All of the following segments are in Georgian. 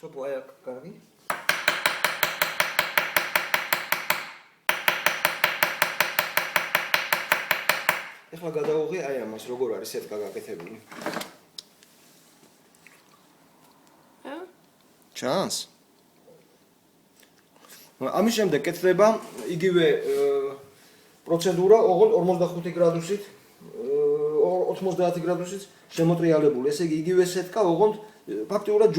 სოფო აი აქ კარგი. ეხლა გადავუღე აი ამას როგორ არის სეტკა გაკეთებული. ჩანს. ამის შემდეგ კეთდება იგივე პროცედურა, ოღონდ 45 გრადუსით 90 გრადუსით შემოტრიალებული. ესე იგი იგივე სეტკა, ოღონდ ფაქტიურად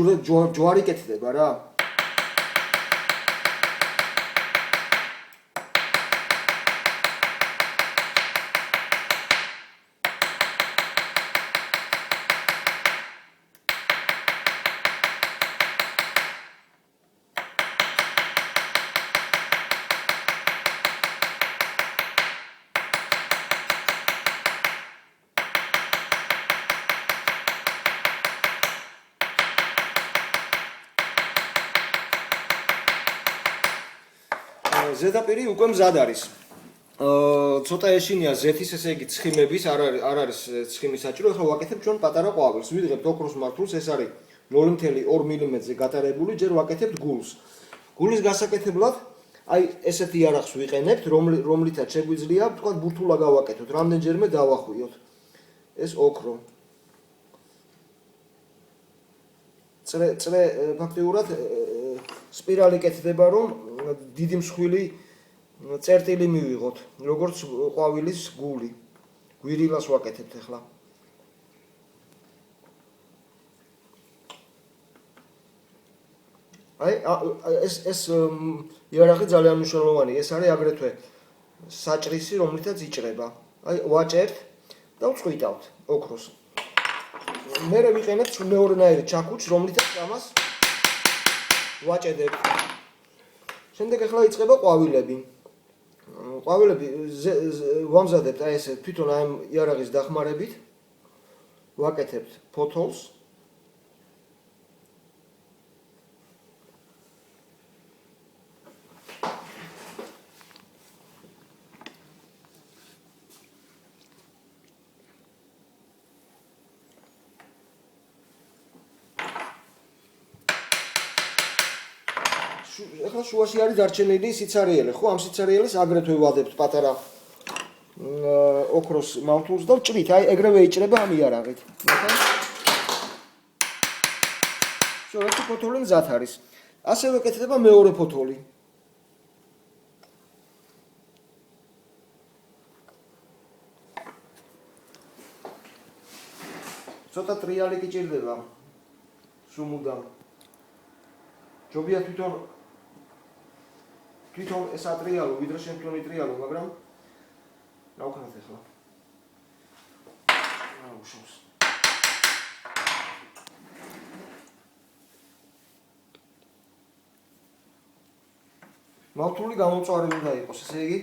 ჯვარი კეთდება რა. ზედაპირი უკვე მზად არის. ცოტა ეშინია ზეთის, ესე იგი ცხიმების, არ არის ცხიმის საჭირო. ახლა ვაკეთებ ჩვენ პატარა ყვავილს. ვიღებთ ოქროს მართულს, ეს არის 0.2 მმ-ზე გატარებული, ჯერ ვაკეთებთ გულს. გულის გასაკეთებლად აი ესეთ იარაღს ვიყენებთ, რომლითაც შეგვიძლია, თქვა ბურთულა გავაკეთოთ, რამდენჯერმე დავახვიოთ. ეს ოქრო. წრე ფაქტიურად სპირალი კეთდება, რომ დიდი მსხვილი წერტილი მივიღოთ, როგორც ყვავილის გული. გვირილას ვაკეთებთ ახლა. აი ეს იარაღი ძალიან მნიშვნელოვანია. ეს არის აგრეთვე საჭრისი, რომლითაც იჭრება. აი ვაჭერთ და ვწყვიტავთ ოქროს. მერე ვიყენებთ მეორნაირი ჩაქუჩს, რომლითაც ამას ვაჭედებთ. შემდეგ ახლა იწყება ყვავილები. ყვავილები ვამზადებთ აი ესე თვითონ აი იარაღის დახმარებით. ვაკეთებთ ფოთოლს. ახლა შუაში არის დარჩენილი სიცარიელე, ხო? ამ სიცარიელეს აგრეთვე ვადებთ პატარა ოქროს მავთულს და ვჭრით, აი ეგრევე იჭრება ამ იარაღით. ერთი ფოთოლი მზად არის. ასევე კეთდება მეორე ფოთოლი. ცოტა ტრიალი კი ჭირდება. სუმუდამ. ჯობია თვითონ ეს ატრიალო, ვიდრე შენ თვითონ იტრიალო, მაგრამ რა ვქნათ ახლა? უშავს. მავთული გამომწვარი უნდა იყოს, ესე იგი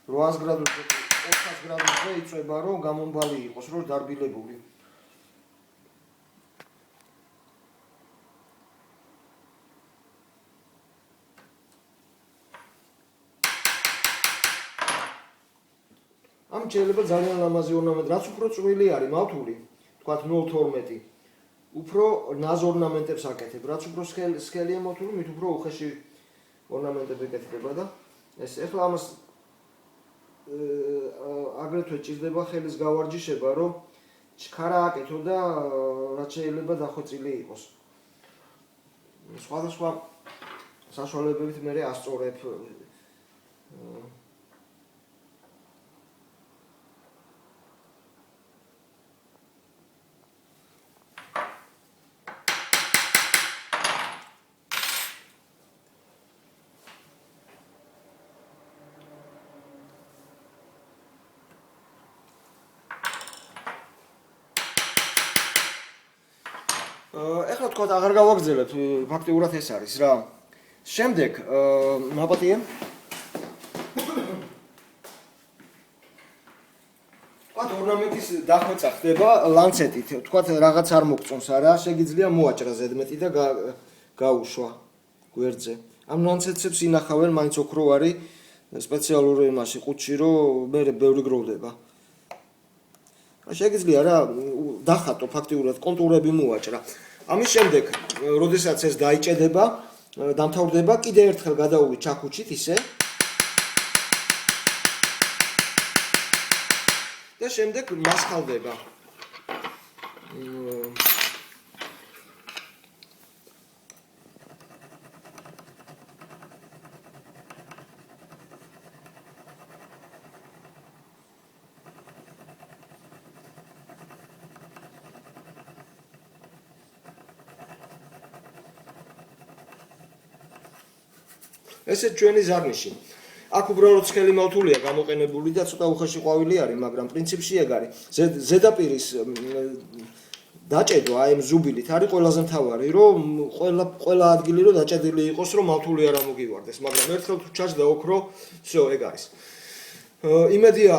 800 გრადუსზე, 400 გრადუსზე იწვება, რომ გამომბალი იყოს, რომ დარბილებული. ამ შეიძლება ძალიან ლამაზი ორნამენტი, რაც უფრო წვრილი არის მავთული, თქვათ 0.12, უფრო ნაზ ორნამენტებს აკეთებ, რაც უფრო სქელია მავთული, მით უფრო უხეში ორნამენტები ეკეთება და ეს ახლა ამას აგრეთვე ჭირდება ხელის გავარჯიშება, რომ ჩქარა აკეთო და რაც შეიძლება დახვეწილი იყოს. სხვადასხვა საშუალებებით მე ასწორებ ეხლა თქვა აღარ გავაგრძელებ, ფაქტიურად ეს არის რა. შემდეგ მაპატიე. თქვა ორნამენტის დახვეწა ხდება ლანცეტით. თქვა რაღაც არ მოგწონს არა, შეგიძლია მოაჭრა ზედმეტი და გაუშვა გვერდზე. ამ ლანცეტებს ინახავენ მაინც ოქრო არის სპეციალური იმაში ყუთში, რომ მე ბევრი გროვდება. შეგიძლია რა დახატო ფაქტიურად კონტურები მოაჭრა. ამის შემდეგ, როდესაც ეს დაიჭედება, დამთავრდება, კიდე ერთხელ გადავუვით ჩაქუჩით ისე. და შემდეგ მასხალდება. ესე ჩვენი ზარნიში. აქ უბრალოდ ცხელი მავთულია გამოყენებული და ცოტა უხეში ყვავილი არის, მაგრამ პრინციპში ეგ არის. ზედაპირის დაჭედვა აი ამ ზუბილით არის ყველაზე მთავარი, რომ ყველა ადგილი რომ დაჭედილი იყოს, რომ მავთული არ ამოგივარდეს, მაგრამ ერთხელ თუ ჩაჭდა ოქრო, всё, ეგ არის. იმედია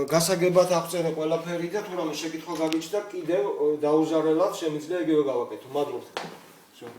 გასაგებად აღწერე ყველაფერი და თუ რამე შეკითხვა გაგიჩნდა, კიდევ დაუზარელად შემიძლია იგივე გავაკეთო. მადლობთ. всё.